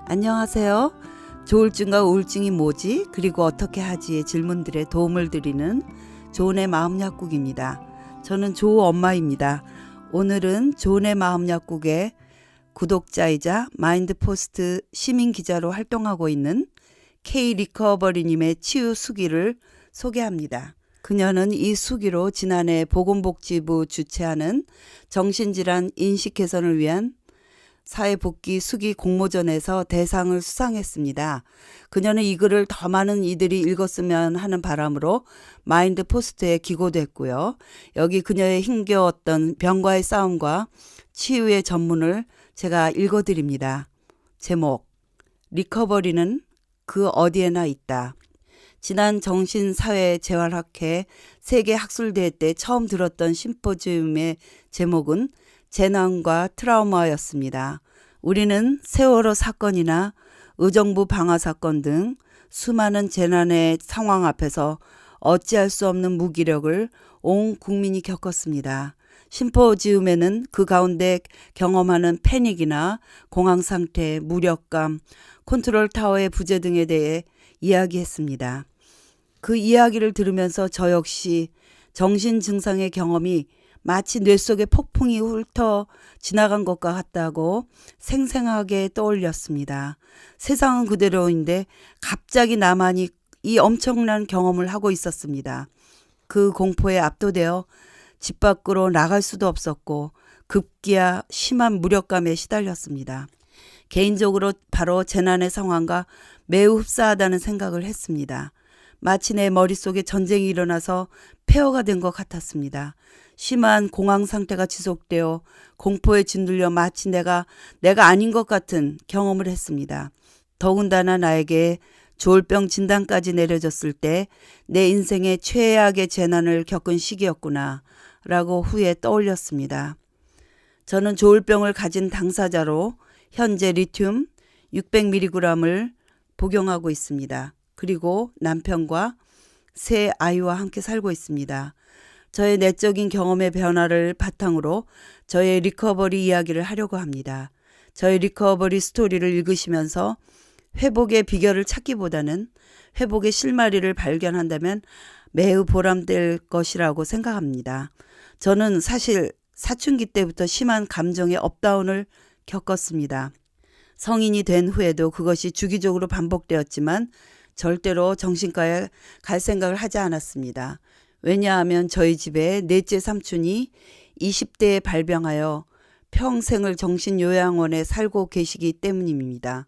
안녕하세요. 조울증과 우울증이 뭐지? 그리고 어떻게 하지의 질문들에 도움을 드리는 조은의 마음약국입니다. 저는 조 엄마입니다. 오늘은 조은의 마음약국의 구독자이자 마인드포스트 시민기자로 활동하고 있는 K 리커버리님의 치유 수기를 소개합니다. 그녀는 이 수기로 지난해 보건복지부 주최하는 정신질환 인식 개선을 위한 사회복귀 수기 공모전에서 대상을 수상했습니다. 그녀는 이 글을 더 많은 이들이 읽었으면 하는 바람으로 마인드 포스트에 기고됐고요. 여기 그녀의 힘겨웠던 병과의 싸움과 치유의 전문을 제가 읽어드립니다. 제목, 리커버리는 그 어디에나 있다. 지난 정신사회재활학회 세계학술대회 때 처음 들었던 심포지움의 제목은 재난과 트라우마였습니다. 우리는 세월호 사건이나 의정부 방화 사건 등 수많은 재난의 상황 앞에서 어찌할 수 없는 무기력을 온 국민이 겪었습니다. 심포지움에는 그 가운데 경험하는 패닉이나 공황 상태, 무력감, 컨트롤 타워의 부재 등에 대해 이야기했습니다. 그 이야기를 들으면서 저 역시 정신 증상의 경험이 마치 뇌 속에 폭풍이 훑어 지나간 것과 같다고 생생하게 떠올렸습니다. 세상은 그대로인데 갑자기 나만이 이 엄청난 경험을 하고 있었습니다. 그 공포에 압도되어 집 밖으로 나갈 수도 없었고 급기야 심한 무력감에 시달렸습니다. 개인적으로 바로 재난의 상황과 매우 흡사하다는 생각을 했습니다. 마치 내 머릿속에 전쟁이 일어나서 폐허가 된 것 같았습니다. 심한 공황 상태가 지속되어 공포에 짓눌려 마치 내가 아닌 것 같은 경험을 했습니다. 더군다나 나에게 조울병 진단까지 내려졌을 때 내 인생의 최악의 재난을 겪은 시기였구나 라고 후에 떠올렸습니다. 저는 조울병을 가진 당사자로 현재 리튬 600mg을 복용하고 있습니다. 그리고 남편과 세 아이와 함께 살고 있습니다. 저의 내적인 경험의 변화를 바탕으로 저의 리커버리 이야기를 하려고 합니다. 저의 리커버리 스토리를 읽으시면서 회복의 비결을 찾기보다는 회복의 실마리를 발견한다면 매우 보람될 것이라고 생각합니다. 저는 사실 사춘기 때부터 심한 감정의 업다운을 겪었습니다. 성인이 된 후에도 그것이 주기적으로 반복되었지만 절대로 정신과에 갈 생각을 하지 않았습니다. 왜냐하면 저희 집에 넷째 삼촌이 20대에 발병하여 평생을 정신요양원에 살고 계시기 때문입니다.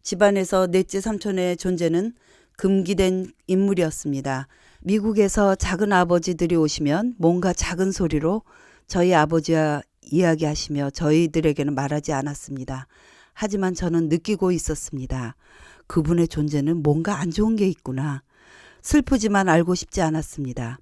집안에서 넷째 삼촌의 존재는 금기된 인물이었습니다. 미국에서 작은 아버지들이 오시면 뭔가 작은 소리로 저희 아버지와 이야기하시며 저희들에게는 말하지 않았습니다. 하지만 저는 느끼고 있었습니다. 그분의 존재는 뭔가 안 좋은 게 있구나. 슬프지만 알고 싶지 않았습니다.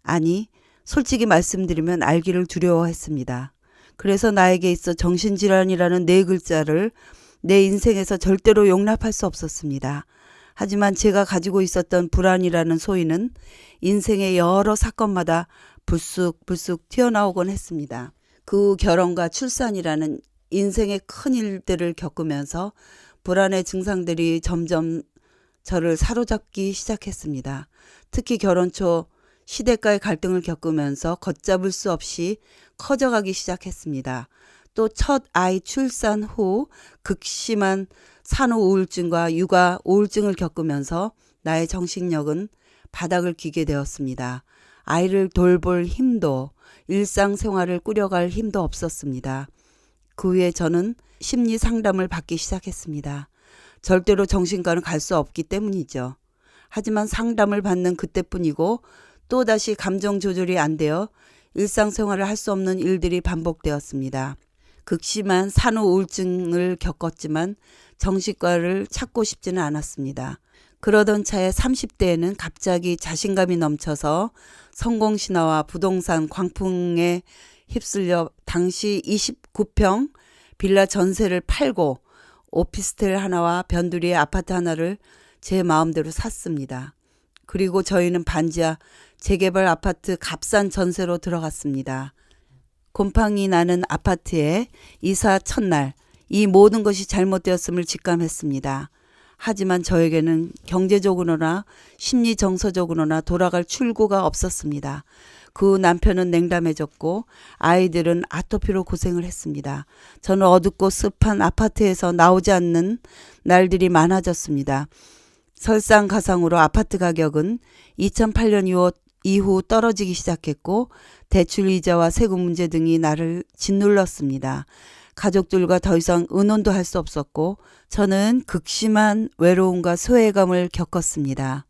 아니, 솔직히 말씀드리면 알기를 두려워했습니다. 그래서 나에게 있어 정신질환이라는 네 글자를 내 인생에서 절대로 용납할 수 없었습니다. 하지만 제가 가지고 있었던 불안이라는 소위는 인생의 여러 사건마다 불쑥불쑥 튀어나오곤 했습니다. 그 결혼과 출산이라는 인생의 큰 일들을 겪으면서 불안의 증상들이 점점 저를 사로잡기 시작했습니다. 특히 결혼 초 시댁과의 갈등을 겪으면서 걷잡을 수 없이 커져가기 시작했습니다. 또 첫 아이 출산 후 극심한 산후 우울증과 육아 우울증을 겪으면서 나의 정신력은 바닥을 기게 되었습니다. 아이를 돌볼 힘도 일상생활을 꾸려갈 힘도 없었습니다. 그 후에 저는 심리 상담을 받기 시작했습니다. 절대로 정신과는 갈 수 없기 때문이죠. 하지만 상담을 받는 그때뿐이고 또다시 감정 조절이 안 되어 일상생활을 할 수 없는 일들이 반복되었습니다. 극심한 산후 우울증을 겪었지만 정신과를 찾고 싶지는 않았습니다. 그러던 차에 30대에는 갑자기 자신감이 넘쳐서 성공신화와 부동산 광풍에 휩쓸려 당시 29평 빌라 전세를 팔고 오피스텔 하나와 변두리의 아파트 하나를 제 마음대로 샀습니다. 그리고 저희는 반지하 재개발 아파트 값싼 전세로 들어갔습니다. 곰팡이 나는 아파트에 이사 첫날 이 모든 것이 잘못되었음을 직감했습니다. 하지만 저에게는 경제적으로나 심리 정서적으로나 돌아갈 출구가 없었습니다. 그 후 남편은 냉담해졌고 아이들은 아토피로 고생을 했습니다. 저는 어둡고 습한 아파트에서 나오지 않는 날들이 많아졌습니다. 설상가상으로 아파트 가격은 2008년 이후 떨어지기 시작했고 대출 이자와 세금 문제 등이 나를 짓눌렀습니다. 가족들과 더 이상 의논도 할 수 없었고 저는 극심한 외로움과 소외감을 겪었습니다.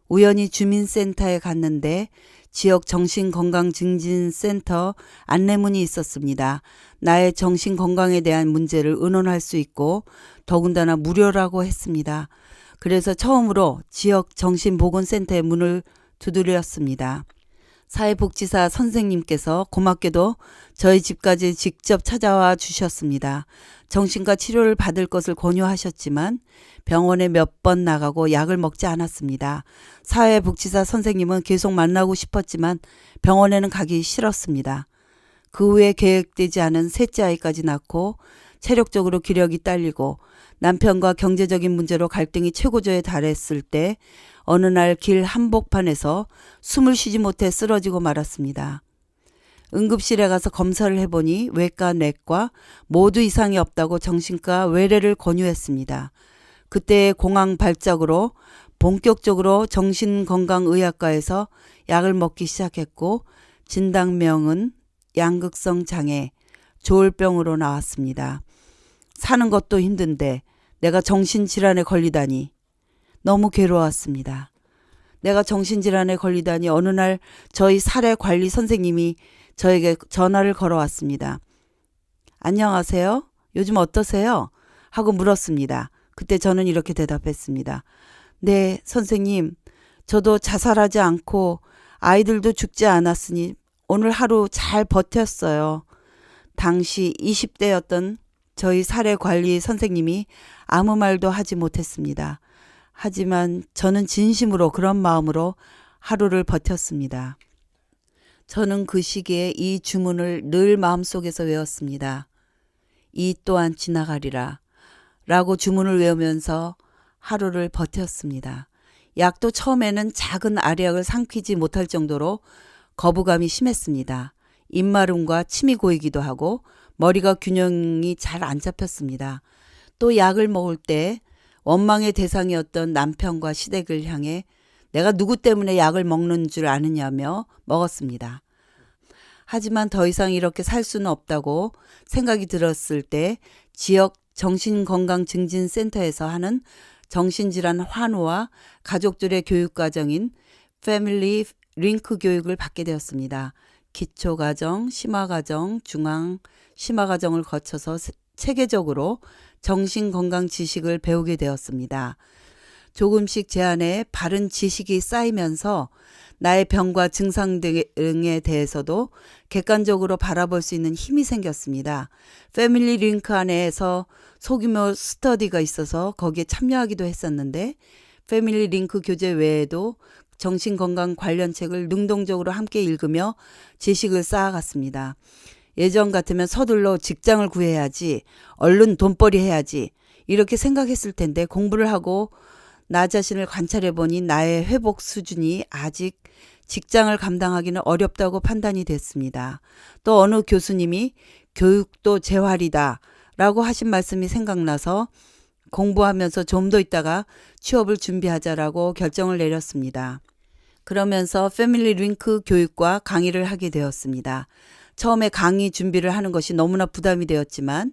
우연히 주민센터에 갔는데 지역 정신건강증진센터 안내문이 있었습니다. 나의 정신건강에 대한 문제를 의논할 수 있고 더군다나 무료라고 했습니다. 그래서 처음으로 지역 정신보건센터의 문을 두드렸습니다. 사회복지사 선생님께서 고맙게도 저희 집까지 직접 찾아와 주셨습니다. 정신과 치료를 받을 것을 권유하셨지만 병원에 몇 번 나가고 약을 먹지 않았습니다. 사회복지사 선생님은 계속 만나고 싶었지만 병원에는 가기 싫었습니다. 그 후에 계획되지 않은 셋째 아이까지 낳고 체력적으로 기력이 딸리고 남편과 경제적인 문제로 갈등이 최고조에 달했을 때 어느 날 길 한복판에서 숨을 쉬지 못해 쓰러지고 말았습니다. 응급실에 가서 검사를 해보니 외과, 내과 모두 이상이 없다고 정신과 외래를 권유했습니다. 그때 공황 발작으로 본격적으로 정신건강의학과에서 약을 먹기 시작했고 진단명은 양극성 장애, 조울병으로 나왔습니다. 사는 것도 힘든데 내가 정신질환에 걸리다니 너무 괴로웠습니다. 내가 정신질환에 걸리다니 어느 날 저희 사례관리 선생님이 저에게 전화를 걸어왔습니다. 안녕하세요? 요즘 어떠세요? 하고 물었습니다. 그때 저는 이렇게 대답했습니다. 네, 선생님. 저도 자살하지 않고 아이들도 죽지 않았으니 오늘 하루 잘 버텼어요. 당시 20대였던 저희 사례관리 선생님이 아무 말도 하지 못했습니다. 하지만 저는 진심으로 그런 마음으로 하루를 버텼습니다. 저는 그 시기에 이 주문을 늘 마음속에서 외웠습니다. 이 또한 지나가리라 라고 주문을 외우면서 하루를 버텼습니다. 약도 처음에는 작은 알약을 삼키지 못할 정도로 거부감이 심했습니다. 입마름과 침이 고이기도 하고 머리가 균형이 잘 안 잡혔습니다. 또 약을 먹을 때 원망의 대상이었던 남편과 시댁을 향해 내가 누구 때문에 약을 먹는 줄 아느냐며 먹었습니다. 하지만 더 이상 이렇게 살 수는 없다고 생각이 들었을 때 지역 정신건강증진센터에서 하는 정신질환 환우와 가족들의 교육과정인 패밀리 링크 교육을 받게 되었습니다. 기초과정, 심화과정, 중앙, 심화과정을 거쳐서 체계적으로 정신건강 지식을 배우게 되었습니다. 조금씩 제 안에 바른 지식이 쌓이면서 나의 병과 증상 등에 대해서도 객관적으로 바라볼 수 있는 힘이 생겼습니다. 패밀리 링크 안에서 소규모 스터디가 있어서 거기에 참여하기도 했었는데 패밀리 링크 교재 외에도 정신건강 관련 책을 능동적으로 함께 읽으며 지식을 쌓아갔습니다. 예전 같으면 서둘러 직장을 구해야지, 얼른 돈벌이 해야지 이렇게 생각했을 텐데 공부를 하고 나 자신을 관찰해보니 나의 회복 수준이 아직 직장을 감당하기는 어렵다고 판단이 됐습니다. 또 어느 교수님이 교육도 재활이다 라고 하신 말씀이 생각나서 공부하면서 좀 더 있다가 취업을 준비하자라고 결정을 내렸습니다. 그러면서 패밀리 링크 교육과 강의를 하게 되었습니다. 처음에 강의 준비를 하는 것이 너무나 부담이 되었지만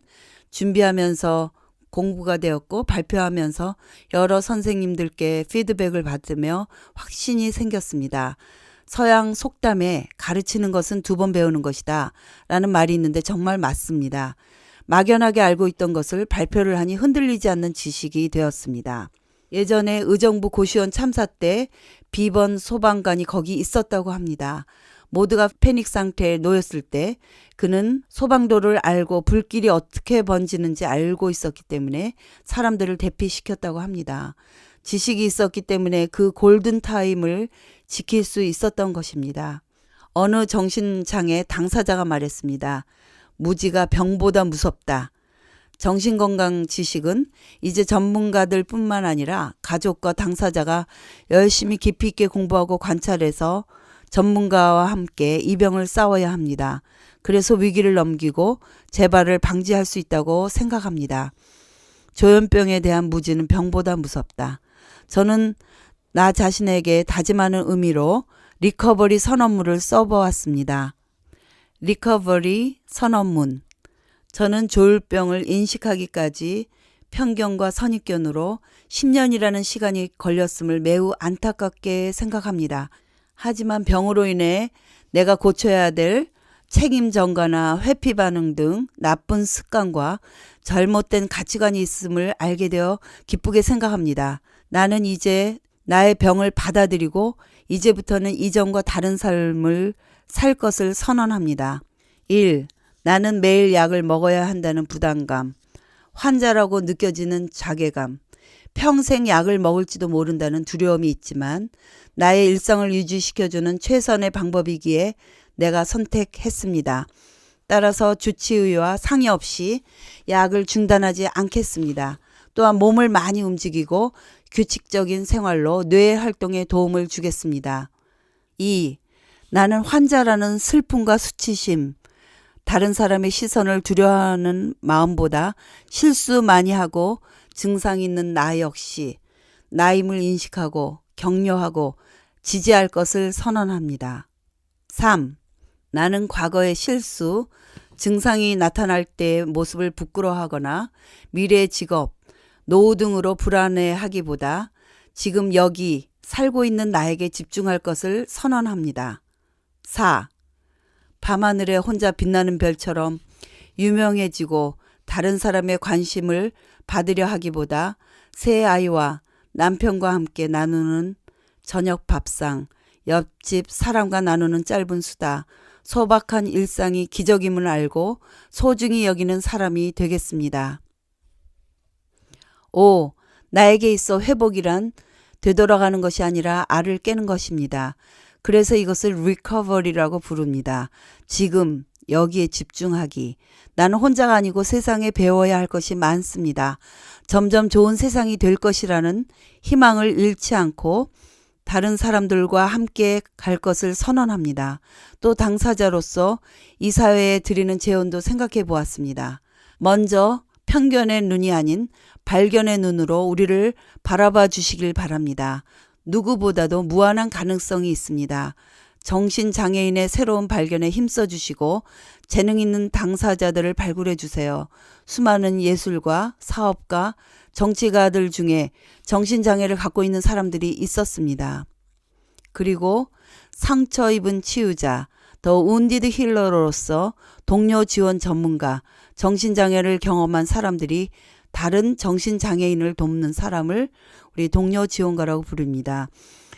준비하면서 공부가 되었고 발표하면서 여러 선생님들께 피드백을 받으며 확신이 생겼습니다. 서양 속담에 가르치는 것은 2번 배우는 것이다 라는 말이 있는데 정말 맞습니다. 막연하게 알고 있던 것을 발표를 하니 흔들리지 않는 지식이 되었습니다. 예전에 의정부 고시원 참사 때 비번 소방관이 거기 있었다고 합니다. 모두가 패닉 상태에 놓였을 때 그는 소방도를 알고 불길이 어떻게 번지는지 알고 있었기 때문에 사람들을 대피시켰다고 합니다. 지식이 있었기 때문에 그 골든타임을 지킬 수 있었던 것입니다. 어느 정신장애 당사자가 말했습니다. 무지가 병보다 무섭다. 정신건강 지식은 이제 전문가들 뿐만 아니라 가족과 당사자가 열심히 깊이 있게 공부하고 관찰해서 전문가와 함께 이 병을 싸워야 합니다. 그래서 위기를 넘기고 재발을 방지할 수 있다고 생각합니다. 조현병에 대한 무지는 병보다 무섭다. 저는 나 자신에게 다짐하는 의미로 리커버리 선언문을 써보았습니다. 리커버리 선언문. 저는 조울병을 인식하기까지 편견과 선입견으로 10년이라는 시간이 걸렸음을 매우 안타깝게 생각합니다. 하지만 병으로 인해 내가 고쳐야 될 책임 전가나 회피 반응 등 나쁜 습관과 잘못된 가치관이 있음을 알게 되어 기쁘게 생각합니다. 나는 이제 나의 병을 받아들이고 이제부터는 이전과 다른 삶을 살 것을 선언합니다. 1. 나는 매일 약을 먹어야 한다는 부담감, 환자라고 느껴지는 자괴감, 평생 약을 먹을지도 모른다는 두려움이 있지만 나의 일상을 유지시켜주는 최선의 방법이기에 내가 선택했습니다. 따라서 주치의와 상의 없이 약을 중단하지 않겠습니다. 또한 몸을 많이 움직이고 규칙적인 생활로 뇌 활동에 도움을 주겠습니다. 2. 나는 환자라는 슬픔과 수치심, 다른 사람의 시선을 두려워하는 마음보다 실수 많이 하고 증상 있는 나 역시 나임을 인식하고 격려하고 지지할 것을 선언합니다. 3. 나는 과거의 실수, 증상이 나타날 때의 모습을 부끄러워하거나 미래의 직업, 노후 등으로 불안해하기보다 지금 여기 살고 있는 나에게 집중할 것을 선언합니다. 4. 밤하늘에 혼자 빛나는 별처럼 유명해지고 다른 사람의 관심을 받으려 하기보다 새 아이와 남편과 함께 나누는 저녁 밥상, 옆집 사람과 나누는 짧은 수다, 소박한 일상이 기적임을 알고 소중히 여기는 사람이 되겠습니다. 5. 나에게 있어 회복이란 되돌아가는 것이 아니라 알을 깨는 것입니다. 그래서 이것을 리커버리라고 부릅니다. 지금 여기에 집중하기. 나는 혼자가 아니고 세상에 배워야 할 것이 많습니다. 점점 좋은 세상이 될 것이라는 희망을 잃지 않고 다른 사람들과 함께 갈 것을 선언합니다. 또 당사자로서 이 사회에 드리는 재원도 생각해 보았습니다. 먼저 편견의 눈이 아닌 발견의 눈으로 우리를 바라봐 주시길 바랍니다. 누구보다도 무한한 가능성이 있습니다. 정신장애인의 새로운 발견에 힘써 주시고 재능 있는 당사자들을 발굴해 주세요. 수많은 예술가, 사업가, 정치가들 중에 정신장애를 갖고 있는 사람들이 있었습니다. 그리고 상처 입은 치유자, 더 운디드 힐러로서 동료 지원 전문가, 정신장애를 경험한 사람들이 다른 정신장애인을 돕는 사람을 우리 동료 지원가라고 부릅니다.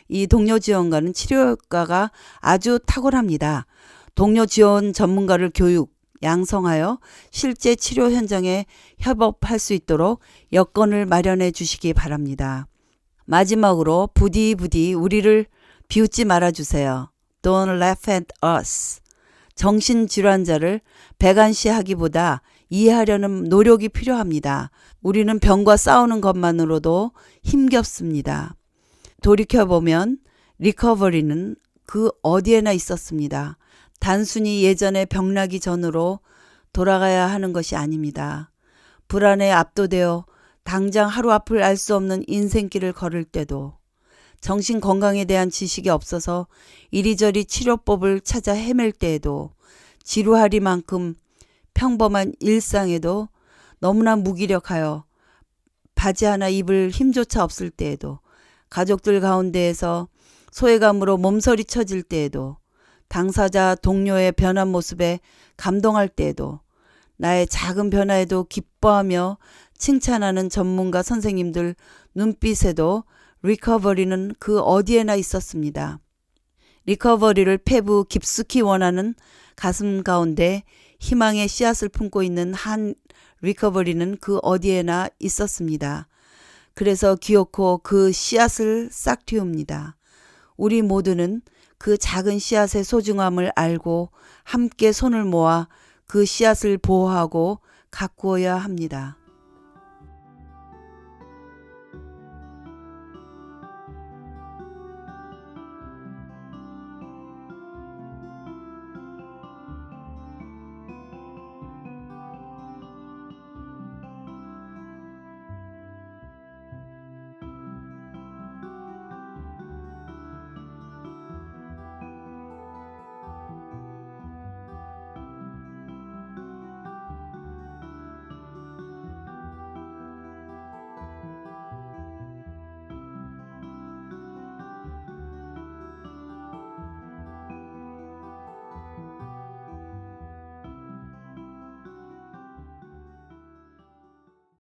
이 동료 지원가는 치료효과가 아주 탁월합니다. 동료 지원 전문가를 교육, 양성하여 실제 치료 현장에 협업할 수 있도록 여건을 마련해 주시기 바랍니다. 마지막으로 부디 우리를 비웃지 말아주세요. Don't laugh at us. 정신질환자를 배관시하기보다 이해하려는 노력이 필요합니다. 우리는 병과 싸우는 것만으로도 힘겹습니다. 돌이켜보면 리커버리는 그 어디에나 있었습니다. 단순히 예전의 병나기 전으로 돌아가야 하는 것이 아닙니다. 불안에 압도되어 당장 하루 앞을 알 수 없는 인생길을 걸을 때도, 정신 건강에 대한 지식이 없어서 이리저리 치료법을 찾아 헤맬 때에도, 지루하리만큼 평범한 일상에도 너무나 무기력하여 바지 하나 입을 힘조차 없을 때에도, 가족들 가운데에서 소외감으로 몸서리 쳐질 때에도, 당사자 동료의 변한 모습에 감동할 때에도, 나의 작은 변화에도 기뻐하며 칭찬하는 전문가 선생님들 눈빛에도 리커버리는 그 어디에나 있었습니다. 리커버리를 폐부 깊숙이 원하는 가슴 가운데 희망의 씨앗을 품고 있는 한 리커버리는 그 어디에나 있었습니다. 그래서 기어코 그 씨앗을 싹 틔웁니다. 우리 모두는 그 작은 씨앗의 소중함을 알고 함께 손을 모아 그 씨앗을 보호하고 가꾸어야 합니다.